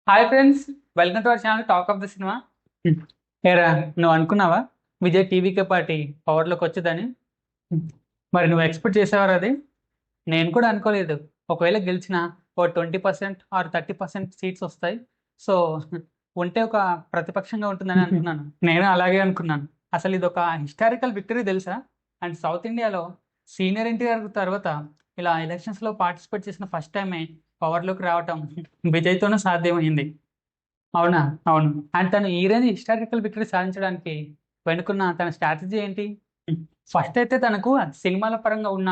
Hi friends, welcome to our channel talk of the cinema. ఏరా, నువ్వు అనుకున్నావా Vijay TVK party పవర్లోకి వచ్చేదని? మరి నువ్వు ఎక్స్పెక్ట్ చేసేవారు అది? నేను కూడా అనుకోలేదు. ఒకవేళ గెలిచిన ఓ 20% ఆర్ 30% సీట్స్ వస్తాయి. సో ఉంటే ఒక ప్రతిపక్షంగా ఉంటుందని అనుకున్నాను. నేను అలాగే అనుకున్నాను. అసలు ఇది ఒక హిస్టారికల్ విక్టరీ తెలుసా? అండ్ సౌత్ ఇండియాలో సీనియర్ ఎన్టీఆర్ తర్వాత ఇలా ఎలక్షన్స్లో పార్టిసిపేట్ చేసిన ఫస్ట్ టైమే పవర్లోకి రావటం విజయ్తోనే సాధ్యమైంది. అవునా? అవును. అండ్ తను ఈ రేంజ్ హిస్టారికల్ విక్టరీ సాధించడానికి వెనుకున్న తన స్ట్రాటజీ ఏంటి? ఫస్ట్ అయితే తనకు సినిమాల పరంగా ఉన్న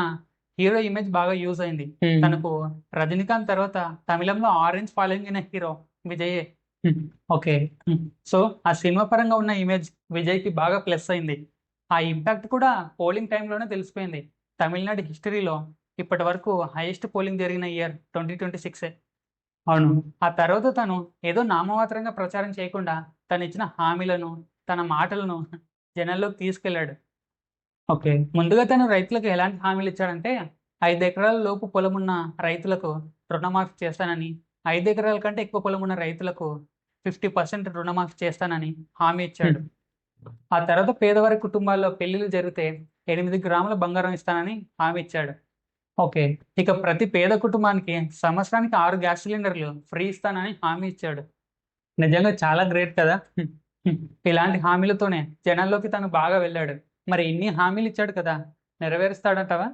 హీరో ఇమేజ్ బాగా యూజ్ అయింది. తనకు రజనీకాంత్ తర్వాత తమిళంలో ఆరెంజ్ ఫాలోయింగ్ అయిన హీరో విజయే. ఓకే. సో ఆ సినిమా పరంగా ఉన్న ఇమేజ్ విజయ్కి బాగా ప్లస్ అయింది. ఆ ఇంపాక్ట్ కూడా పోలింగ్ టైంలోనే తెలిసిపోయింది. తమిళనాడు హిస్టరీలో ఇప్పటి వరకు హైయెస్ట్ పోలింగ్ జరిగిన ఇయర్ 2026. అవును. ఆ తర్వాత తను ఏదో నామమాత్రంగా ప్రచారం చేయకుండా తను ఇచ్చిన హామీలను, తన మాటలను జనాల్లోకి తీసుకెళ్ళాడు. ఓకే. ముందుగా తను రైతులకు ఎలాంటి హామీలు ఇచ్చాడంటే 5 ఎకరాల లోపు పొలం ఉన్న రైతులకు రుణమాఫీ చేస్తానని, 5 ఎకరాల కంటే ఎక్కువ పొలం ఉన్న రైతులకు 50% రుణమాఫీ చేస్తానని హామీ ఇచ్చాడు. ఆ తర్వాత పేదవారి కుటుంబాల్లో పెళ్లిళ్ళు జరిగితే 8 గ్రాముల బంగారం ఇస్తానని హామీ ఇచ్చాడు. ఓకే. ఇక ప్రతి పేద కుటుంబానికి సంవత్సరానికి 6 గ్యాస్ సిలిండర్లు ఫ్రీ ఇస్తానని హామీ ఇచ్చాడు. నిజంగా చాలా గ్రేట్ కదా! ఇలాంటి హామీలతోనే జనాల్లోకి తను బాగా వెళ్ళాడు. మరి ఇన్ని హామీలు ఇచ్చాడు కదా! నెరవేరుస్తాడంటావా?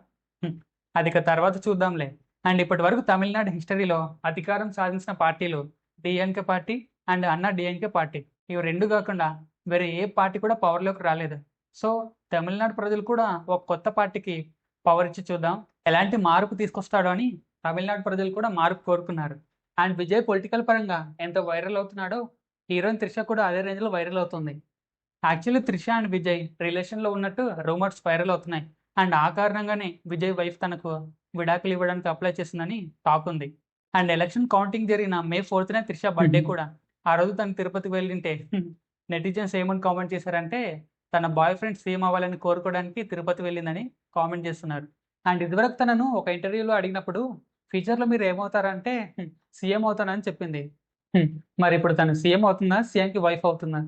అది ఇక తర్వాత చూద్దాంలే. అండ్ ఇప్పటి వరకు తమిళనాడు హిస్టరీలో అధికారం సాధించిన పార్టీలు డీఎంకే పార్టీ అండ్ అన్నా డీఎంకే పార్టీ. ఇవి 2 కాకుండా వేరే ఏ పార్టీ కూడా పవర్‌లోకి రాలేదు. సో తమిళనాడు ప్రజలు కూడా ఒక కొత్త పార్టీకి పవర్ ఇచ్చి చూద్దాం. ఎలాంటి మార్పు తీసుకొస్తాడో అని తమిళనాడు ప్రజలు కూడా మార్పు కోరుకున్నారు. అండ్ విజయ్ పొలిటికల్ పరంగా ఎంత వైరల్ అవుతున్నాడో హీరోయిన్ త్రిష కూడా అదే రేంజ్‌లో వైరల్ అవుతుంది. యాక్చువల్లీ త్రిష అండ్ విజయ్ రిలేషన్‌లో ఉన్నట్టు రూమర్స్ వైరల్ అవుతున్నాయి. అండ్ ఆ కారణంగానే విజయ్ వైఫ్ తనకు విడాకులు ఇవ్వడానికి అప్లై చేసిందని టాక్ ఉంది. అండ్ ఎలక్షన్ కౌంటింగ్ జరిగిన మే 4థ్‌నే త్రిష బర్త్‌డే కూడా. ఆ రోజు తను తిరుపతికి వెళ్ళింటే నెటిజన్స్ ఏమని కామెంట్ చేశారంటే తన బాయ్ ఫ్రెండ్ సీఎం అవ్వాలని కోరుకోవడానికి తిరుపతి వెళ్ళిందని కామెంట్ చేస్తున్నారు. అండ్ ఇదివరకు తనను ఒక ఇంటర్వ్యూలో అడిగినప్పుడు ఫ్యూచర్‌లో మీరు ఏమవుతారంటే సీఎం అవుతానని చెప్పింది. మరి ఇప్పుడు తను సీఎం అవుతుందా? సీఎంకి వైఫ్ అవుతుందా?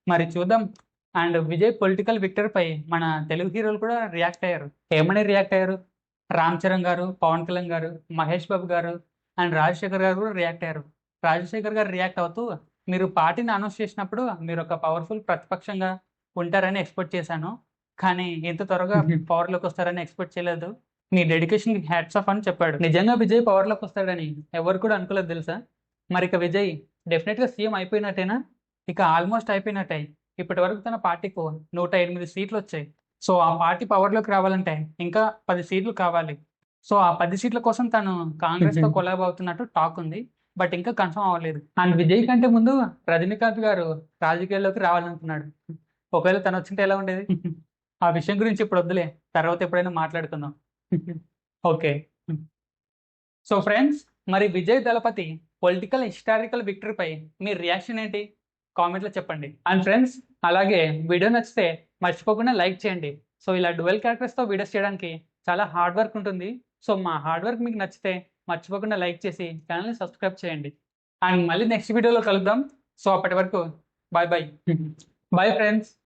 మరి చూద్దాం. అండ్ విజయ్ పొలిటికల్ విక్టరీపై మన తెలుగు హీరోలు కూడా రియాక్ట్ అయ్యారు. ఏమని రియాక్ట్ అయ్యారు? రామ్ చరణ్ గారు, పవన్ కళ్యాణ్ గారు, మహేష్ బాబు గారు అండ్ రాజశేఖర్ గారు కూడా రియాక్ట్ అయ్యారు. రాజశేఖర్ గారు రియాక్ట్ అవుతూ మీరు పార్టీని అనౌన్స్ చేసినప్పుడు మీరు ఒక పవర్‌ఫుల్ ప్రతిపక్షంగా ఉంటారని ఎక్స్‌పెక్ట్ చేశాను. కానీ ఇంత త్వరగా పవర్‌లోకి వస్తారని ఎక్స్‌పెక్ట్ చేయలేదు. మీ డెడికేషన్‌కి హ్యాట్స్ ఆఫ్ అని చెప్పాడు. నిజంగా విజయ్ పవర్‌లోకి వస్తాడని ఎవరు కూడా అనుకోలేదు తెలుసా? మరిక విజయ్ డెఫినెట్‌గా సీఎం అయిపోయినట్టేనా? ఇక ఆల్మోస్ట్ అయిపోయినట్టే. ఇప్పటివరకు తన పార్టీకు 108 సీట్లొచ్చాయి. సో, ఆ పార్టీ పవర్‌లోకి రావాలంటే ఇంకా 10 సీట్లు కావాలి. సో, ఆ 10 సీట్ల కోసం తను కాంగ్రెస్‌తో కొలాబ్ అవుతున్నట్టు టాక్ ఉంది. బట్ ఇంకా కన్ఫర్మ్ అవ్వలేదు. అండ్ విజయ్ కంటే ముందు రజనీకాంత్ గారు రాజకీయాల్లోకి రావాలనుకున్నాడు. ఒకవేళ తనొచ్చుంటే ఎలా ఉండేది? ఆ విషయం గురించి ఇప్పుడు వద్దులే. తర్వాత ఎప్పుడైనా మాట్లాడుకుందాం. ఓకే. సో ఫ్రెండ్స్, మరి విజయ్ దళపతి పొలిటికల్ హిస్టారికల్ విక్టరీపై మీ రియాక్షన్ ఏంటి? కామెంట్‌లో చెప్పండి. అండ్ ఫ్రెండ్స్, అలాగే వీడియో నచ్చితే మర్చిపోకుండా లైక్ చేయండి. సో ఇలా డ్యూయల్ క్యారెక్టర్స్‌తో వీడియోస్ చేయడానికి చాలా హార్డ్ వర్క్ ఉంటుంది. సో మా హార్డ్ వర్క్ మీకు నచ్చితే మర్చిపోకుండా లైక్ చేసి ఛానెల్‌ని సబ్స్క్రైబ్ చేయండి. అండ్ మళ్ళీ నెక్స్ట్ వీడియోలో కలుద్దాం. సో అప్పటి వరకు బాయ్ బాయ్. Bye friends.